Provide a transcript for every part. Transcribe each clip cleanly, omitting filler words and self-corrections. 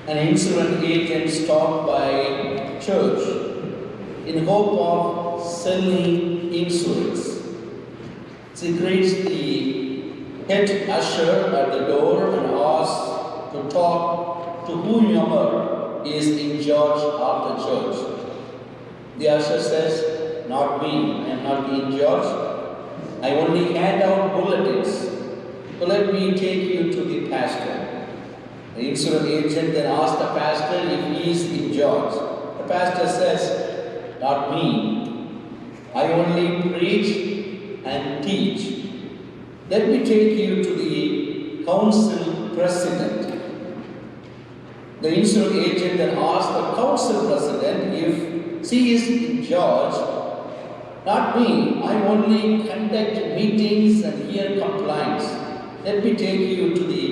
an insurance agent stopped by church in hope of selling insurance. She greets the head usher at the door and asks to talk to whomever is in charge of the church. The usher says, "Not me, I am not in charge. I only hand out bulletins. So let me take you to the pastor." The insurance agent then asks the pastor if he is in charge. The pastor says, "Not me. I only preach and teach. Let me take you to the council president." The insurance agent then asks the council president if she is in charge. "Not me. I only conduct meetings and hear complaints. Let me take you to the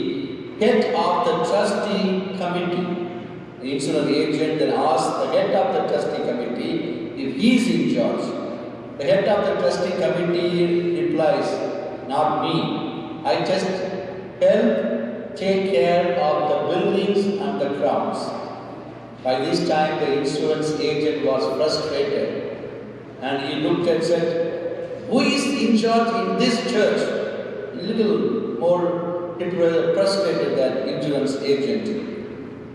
head of the trustee committee." The insurance agent then asks the head of the trustee committee if he is in charge. The head of the trustee committee replies, "Not me. I just help take care of the buildings and the grounds." By this time, the insurance agent was frustrated and he looked and said, "Who is in charge in this church?" A little more frustrated, that insurance agent.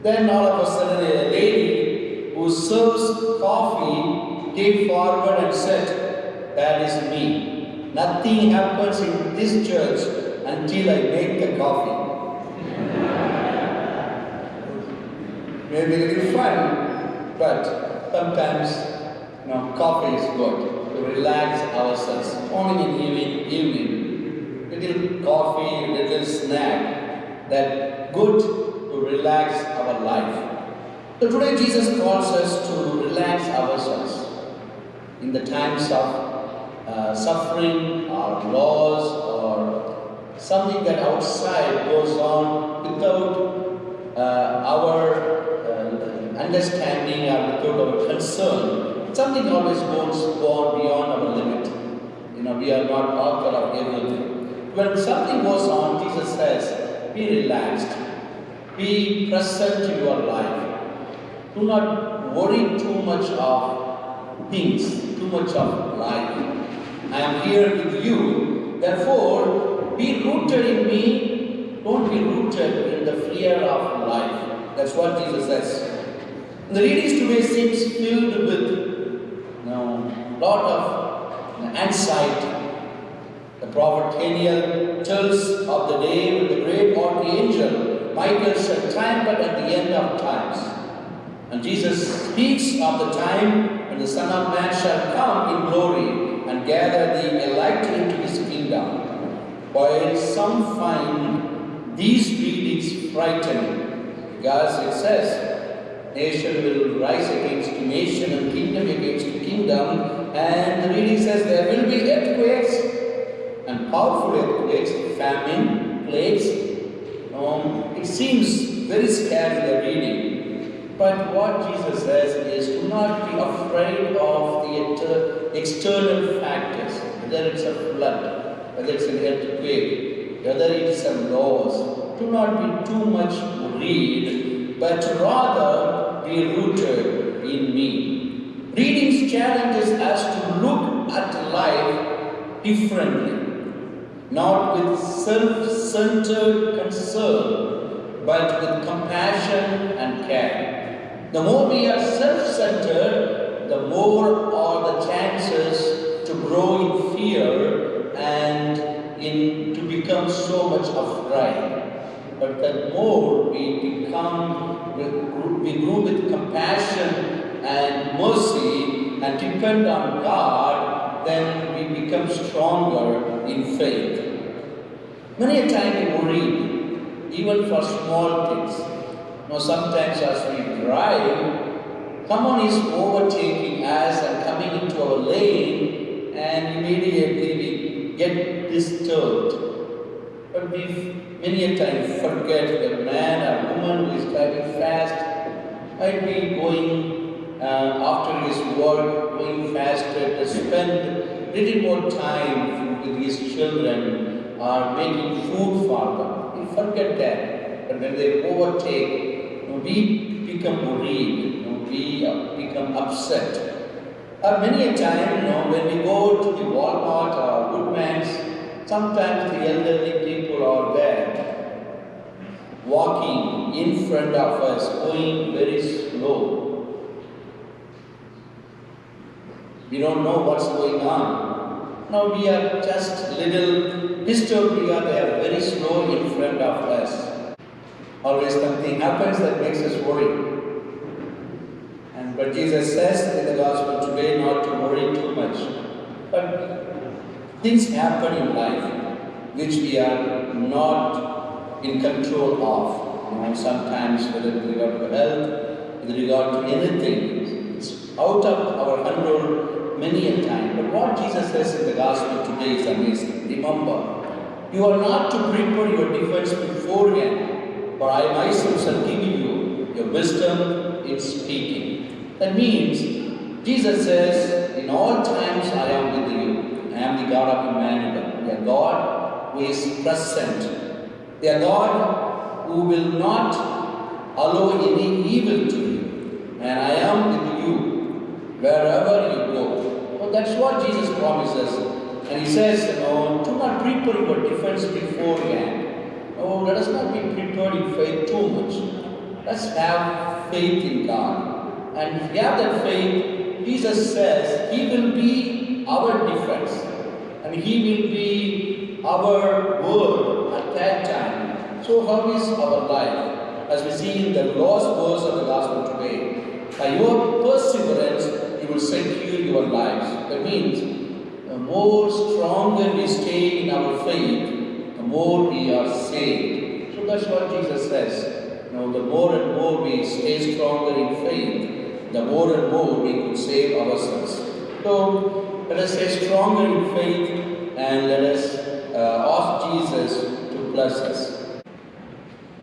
Then all of a sudden, a lady who serves coffee came forward and said, "That is me. Nothing happens in this church until I make the coffee." Maybe a little fun, but sometimes coffee is good to relax ourselves. Morning and evening, little coffee, little snack, that good to relax our life. So today Jesus calls us to relax ourselves in the times of suffering or loss or something that outside goes on without our understanding or without our concern. Something always goes on beyond our limit. We are not author of everything. When something goes on, Jesus says, be relaxed. Be present in your life. Do not worry too much of things, too much of life. I am here with you. Therefore, be rooted in me. Don't be rooted in the fear of life. That's what Jesus says. The readings today seems filled with lot of anxiety. The prophet Daniel tells of the day when the great archangel Michael shall trumpet at the end of times. And Jesus speaks of the time when the Son of Man shall come in glory and gather the elect into his kingdom. While some find these readings frightening, because it says, nation will rise against nation and kingdom against kingdom, and the reading says there will be earthquakes and powerful earthquakes, famine, plagues. It seems very scary, the reading. But what Jesus says is, do not be afraid of the external factors, whether it's a flood, whether it's an earthquake, whether it is a loss. Do not be too much worried, but rather be rooted in me. Readings challenges us to look at life differently, not with self-centered concern, but with compassion and care. The more we are self-centered, the more are the chances to grow in fear and to become so much afraid. But the more we grow with compassion and mercy and depend on God, then we become stronger in faith. Many a time we worry, even for small things. Sometimes as we drive, someone is overtaking us and coming into our lane, and immediately we get disturbed. But we many a time forget that man or woman who is driving fast might be going after his work, going faster, to spend little more time with his children or making food for them. We forget that. But when they overtake, we become worried, we become upset. Many a time, when we go to the Walmart or Woodman's, sometimes the elderly people are there, walking in front of us, going very slow. We don't know what's going on. Now we are just little disturbed because they are very slow in front of us. Always something happens that makes us worry. But Jesus says in the gospel today not to worry too much. But things happen in life which we are not in control of. Sometimes whether with regard to health, with regard to anything, it's out of our control many a time. But what Jesus says in the gospel today is amazing. Remember, you are not to prepare your defense beforehand, for I myself shall give you your wisdom in speaking. That means, Jesus says, in all times I am with you. I am the God of Emmanuel. The God who is present. The God who will not allow any evil to you. And I am with you wherever you go. So that's what Jesus promises. And he says, do not prepare your defense beforehand. Let us not be prepared in faith too much. Let's have faith in God. And if we have that faith, Jesus says He will be our defense. And He will be our word at that time. So how is our life? As we see in the last verse of the gospel today, by your perseverance, you will secure your lives. That means, the more stronger we stay in our faith, the more we are saved. So that's what Jesus says. The more and more we stay stronger in faith, the more and more we could save ourselves. So let us stay stronger in faith and let us ask Jesus to bless us.